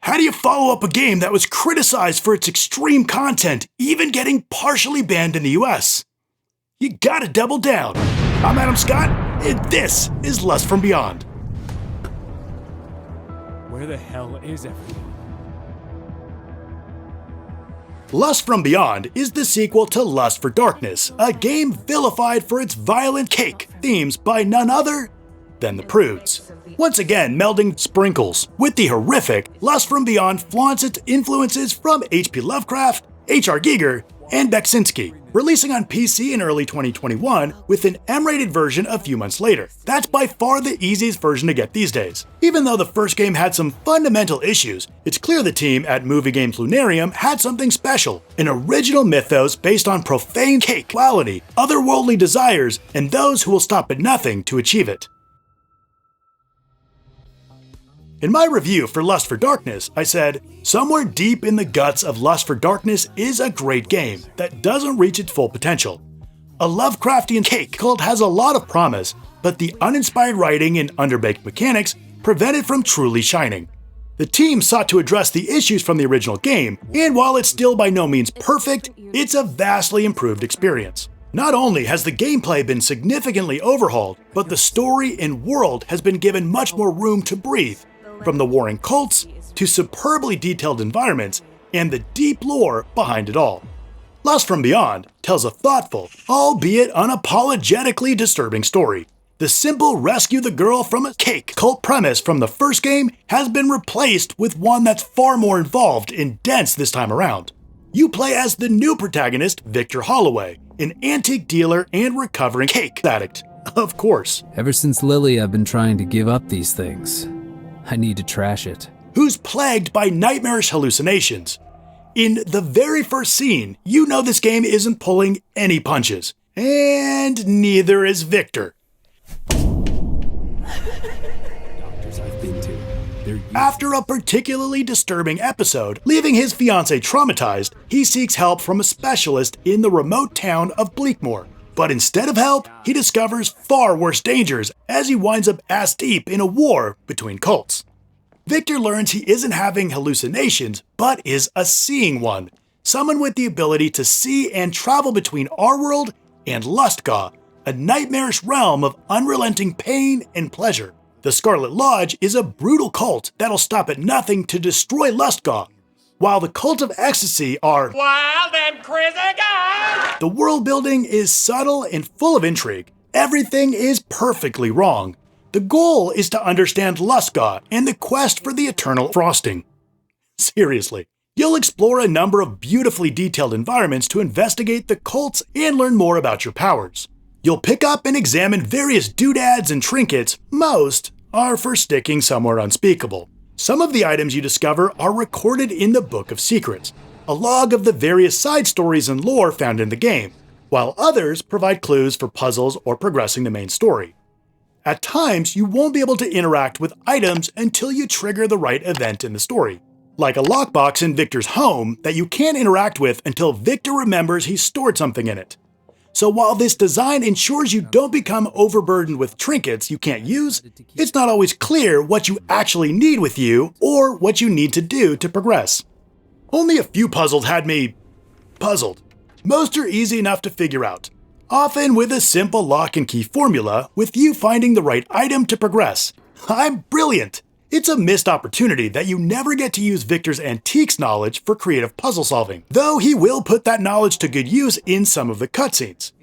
How do you follow up a game that was criticized for its extreme content, even getting partially banned in the US? You gotta double down. I'm Adam Scott, and this is Lust from Beyond. Where the hell is everyone? Lust from Beyond is the sequel to Lust for Darkness, a game vilified for its violent cake themes by none other than the Prudes. Once again, melding sprinkles with the horrific, Lust from Beyond flaunts its influences from H.P. Lovecraft, H.R. Giger, and Beksiński, releasing on PC in early 2021 with an M-rated version a few months later. That's by far the easiest version to get these days. Even though the first game had some fundamental issues, it's clear the team at Movie Games Lunarium had something special, an original mythos based on profane cake, quality, otherworldly desires, and those who will stop at nothing to achieve it. In my review for Lust for Darkness, I said, somewhere deep in the guts of Lust for Darkness is a great game that doesn't reach its full potential. A Lovecraftian cake cult has a lot of promise, but the uninspired writing and underbaked mechanics prevent it from truly shining. The team sought to address the issues from the original game, and while it's still by no means perfect, it's a vastly improved experience. Not only has the gameplay been significantly overhauled, but the story and world has been given much more room to breathe. From the warring cults to superbly detailed environments and the deep lore behind it all. Lust from Beyond tells a thoughtful, albeit unapologetically disturbing story. The simple rescue the girl from a cake cult premise from the first game has been replaced with one that's far more involved and dense this time around. You play as the new protagonist, Victor Holloway, an antique dealer and recovering cake addict, of course. Ever since Lily, I've been trying to give up these things. I need to trash it. Who's plagued by nightmarish hallucinations. In the very first scene, you know this game isn't pulling any punches. And neither is Victor. After a particularly disturbing episode, leaving his fiancée traumatized, he seeks help from a specialist in the remote town of Bleakmore. But instead of help, he discovers far worse dangers as he winds up ass-deep in a war between cults. Victor learns he isn't having hallucinations, but is a seeing one, someone with the ability to see and travel between our world and Lustgaw, a nightmarish realm of unrelenting pain and pleasure. The Scarlet Lodge is a brutal cult that'll stop at nothing to destroy Lustgaw, while the Cult of Ecstasy are wild and crazy guys. The world building is subtle and full of intrigue. Everything is perfectly wrong. The goal is to understand Lustgaw and the quest for the eternal frosting. Seriously, you'll explore a number of beautifully detailed environments to investigate the cults and learn more about your powers. You'll pick up and examine various doodads and trinkets. Most are for sticking somewhere unspeakable. Some of the items you discover are recorded in the Book of Secrets, a log of the various side stories and lore found in the game, while others provide clues for puzzles or progressing the main story. At times, you won't be able to interact with items until you trigger the right event in the story, like a lockbox in Victor's home that you can't interact with until Victor remembers he stored something in it. So while this design ensures you don't become overburdened with trinkets you can't use, it's not always clear what you actually need with you or what you need to do to progress. Only a few puzzles had me puzzled. Most are easy enough to figure out, often with a simple lock and key formula with you finding the right item to progress. I'm brilliant! It's a missed opportunity that you never get to use Victor's antiques knowledge for creative puzzle solving, though he will put that knowledge to good use in some of the cutscenes.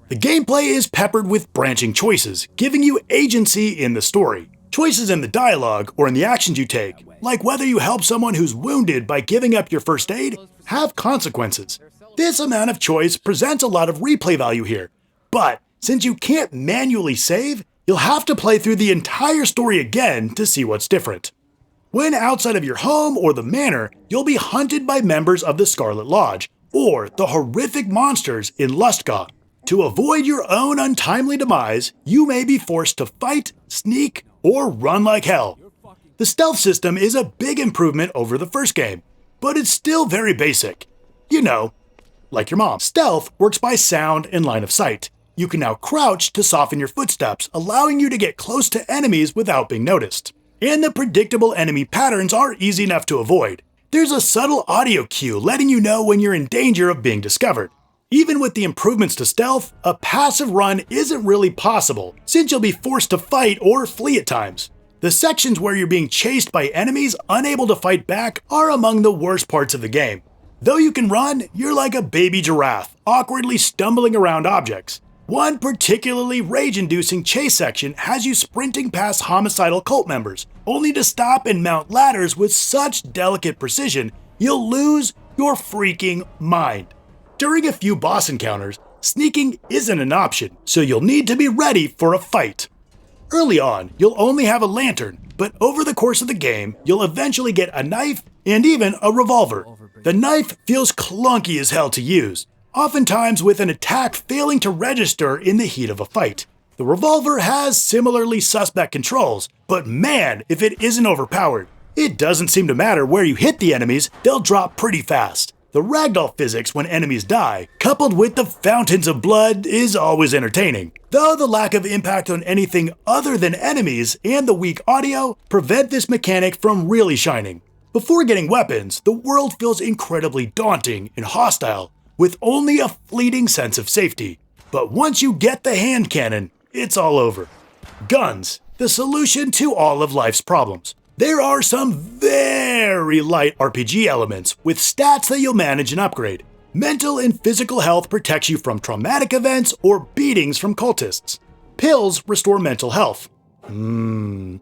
The gameplay is peppered with branching choices, giving you agency in the story. Choices in the dialogue or in the actions you take, like whether you help someone who's wounded by giving up your first aid, have consequences. This amount of choice presents a lot of replay value here, but since you can't manually save, you'll have to play through the entire story again to see what's different. When outside of your home or the manor, you'll be hunted by members of the Scarlet Lodge, or the horrific monsters in Lustgaw. To avoid your own untimely demise, you may be forced to fight, sneak, or run like hell. The stealth system is a big improvement over the first game, but it's still very basic. You know, like your mom. Stealth works by sound and line of sight. You can now crouch to soften your footsteps, allowing you to get close to enemies without being noticed. and the predictable enemy patterns are easy enough to avoid. There's a subtle audio cue letting you know when you're in danger of being discovered. Even with the improvements to stealth, a passive run isn't really possible, since you'll be forced to fight or flee at times. The sections where you're being chased by enemies unable to fight back are among the worst parts of the game. Though you can run, you're like a baby giraffe, awkwardly stumbling around objects. One particularly rage-inducing chase section has you sprinting past homicidal cult members, only to stop and mount ladders with such delicate precision, you'll lose your freaking mind. During a few boss encounters, sneaking isn't an option, so you'll need to be ready for a fight. Early on, you'll only have a lantern, but over the course of the game, you'll eventually get a knife and even a revolver. The knife feels clunky as hell to use, oftentimes with an attack failing to register in the heat of a fight. The revolver has similarly suspect controls, but man, if it isn't overpowered. It doesn't seem to matter where you hit the enemies, they'll drop pretty fast. The ragdoll physics when enemies die, coupled with the fountains of blood, is always entertaining. Though the lack of impact on anything other than enemies and the weak audio prevent this mechanic from really shining. Before getting weapons, the world feels incredibly daunting and hostile, with only a fleeting sense of safety. But once you get the hand cannon, it's all over. Guns, the solution to all of life's problems. There are some very light RPG elements with stats that you'll manage and upgrade. Mental and physical health protects you from traumatic events or beatings from cultists. Pills restore mental health. And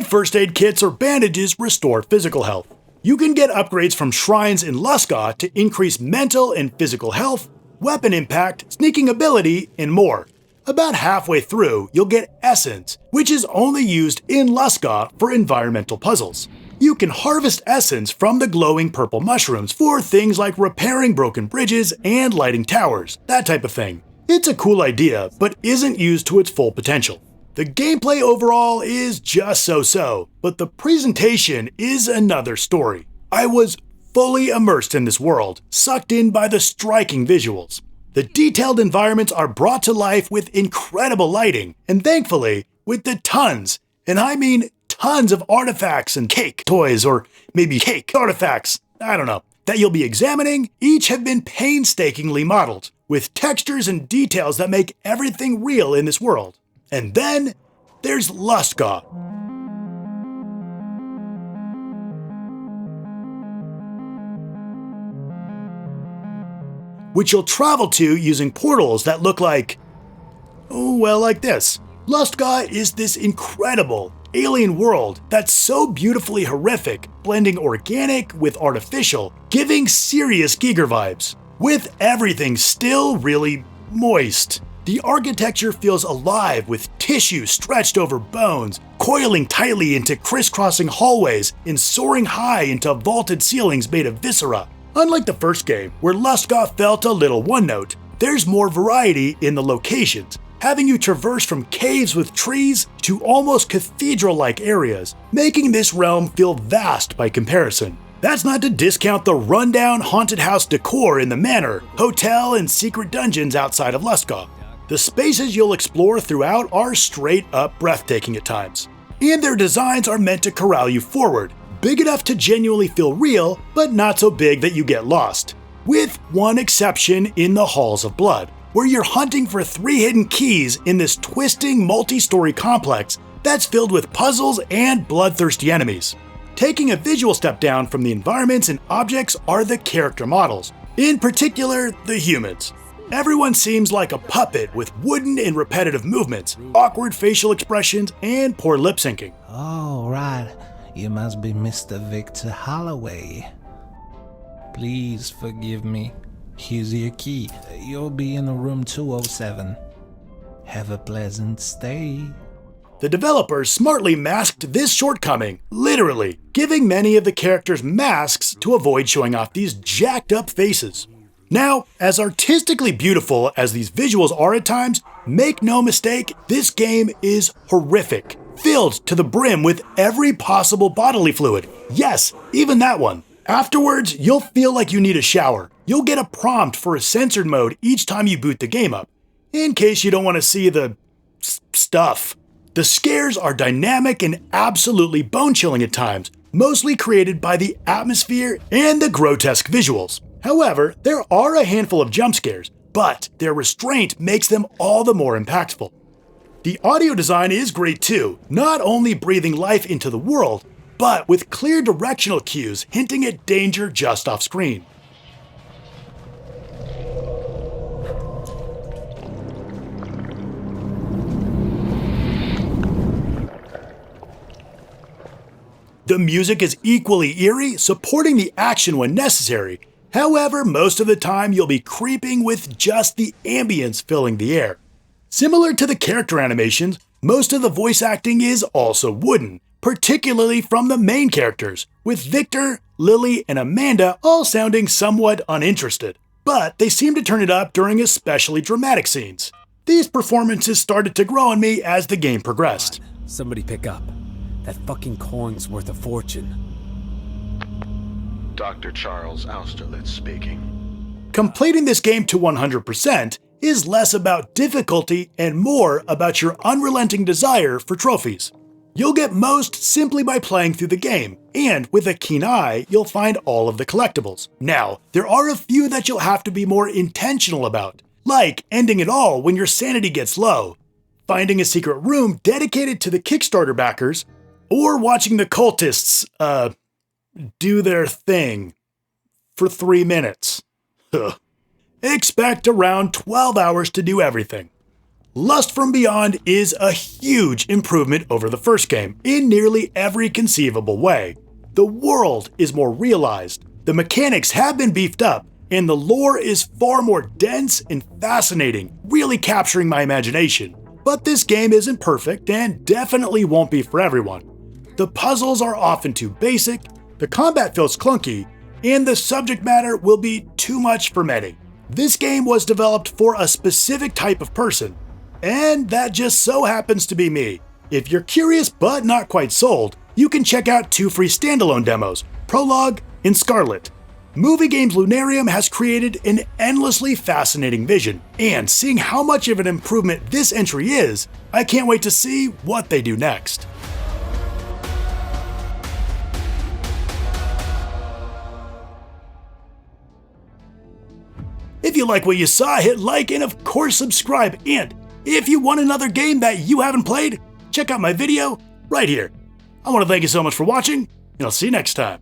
first aid kits or bandages restore physical health. You can get upgrades from shrines in Luska to increase mental and physical health, weapon impact, sneaking ability, and more. About halfway through, you'll get Essence, which is only used in Luska for environmental puzzles. You can harvest Essence from the glowing purple mushrooms for things like repairing broken bridges and lighting towers, that type of thing. It's a cool idea, but isn't used to its full potential. The gameplay overall is just so-so, but the presentation is another story. I was fully immersed in this world, sucked in by the striking visuals. The detailed environments are brought to life with incredible lighting, and thankfully, with the tons, and I mean tons of artifacts and cake toys, or maybe cake artifacts, I don't know, that you'll be examining. Each have been painstakingly modeled, with textures and details that make everything real in this world. And then, there's Luska. Which you'll travel to using portals that look like, like this. Luska is this incredible alien world that's so beautifully horrific, blending organic with artificial, giving serious Giger vibes, with everything still really moist. The architecture feels alive with tissue stretched over bones, coiling tightly into crisscrossing hallways and soaring high into vaulted ceilings made of viscera. Unlike the first game, where Luska felt a little one-note, there's more variety in the locations, having you traverse from caves with trees to almost cathedral-like areas, making this realm feel vast by comparison. That's not to discount the rundown haunted house decor in the manor, hotel, and secret dungeons outside of Luska. The spaces you'll explore throughout are straight up breathtaking at times, and their designs are meant to corral you forward, big enough to genuinely feel real, but not so big that you get lost. With one exception in the Halls of Blood, where you're hunting for 3 hidden keys in this twisting multi-story complex that's filled with puzzles and bloodthirsty enemies. Taking a visual step down from the environments and objects are the character models, in particular, the humans. Everyone seems like a puppet with wooden and repetitive movements, awkward facial expressions, and poor lip syncing. Oh, right. You must be Mr. Victor Holloway. Please forgive me. Here's your key. You'll be in room 207. Have a pleasant stay. The developers smartly masked this shortcoming, literally, giving many of the characters masks to avoid showing off these jacked up faces. Now, as artistically beautiful as these visuals are at times, make no mistake, this game is horrific. Filled to the brim with every possible bodily fluid. Yes, even that one. Afterwards, you'll feel like you need a shower. You'll get a prompt for a censored mode each time you boot the game up, in case you don't want to see the stuff. The scares are dynamic and absolutely bone-chilling at times, mostly created by the atmosphere and the grotesque visuals. However, there are a handful of jump scares, but their restraint makes them all the more impactful. The audio design is great too, not only breathing life into the world, but with clear directional cues hinting at danger just off screen. The music is equally eerie, supporting the action when necessary. However, most of the time you'll be creeping with just the ambience filling the air. Similar to the character animations, most of the voice acting is also wooden, particularly from the main characters, with Victor, Lily, and Amanda all sounding somewhat uninterested. But they seem to turn it up during especially dramatic scenes. These performances started to grow on me as the game progressed. Somebody pick up. That fucking coin's worth a fortune. Dr. Charles Austerlitz speaking. Completing this game to 100% is less about difficulty and more about your unrelenting desire for trophies. You'll get most simply by playing through the game, and with a keen eye, you'll find all of the collectibles. Now, there are a few that you'll have to be more intentional about, like ending it all when your sanity gets low, finding a secret room dedicated to the Kickstarter backers, or watching the cultists, do their thing for 3 minutes. Expect around 12 hours to do everything. Lust from Beyond is a huge improvement over the first game in nearly every conceivable way. The world is more realized, the mechanics have been beefed up, and the lore is far more dense and fascinating, really capturing my imagination. But this game isn't perfect and definitely won't be for everyone. The puzzles are often too basic, the combat feels clunky, and the subject matter will be too much for many. This game was developed for a specific type of person, and that just so happens to be me. If you're curious but not quite sold, you can check out 2 free standalone demos, Prologue and Scarlet. Movie Games Lunarium has created an endlessly fascinating vision, and seeing how much of an improvement this entry is, I can't wait to see what they do next. If you like what you saw, hit like and of course subscribe, and if you want another game that you haven't played, check out my video right here. I want to thank you so much for watching, and I'll see you next time.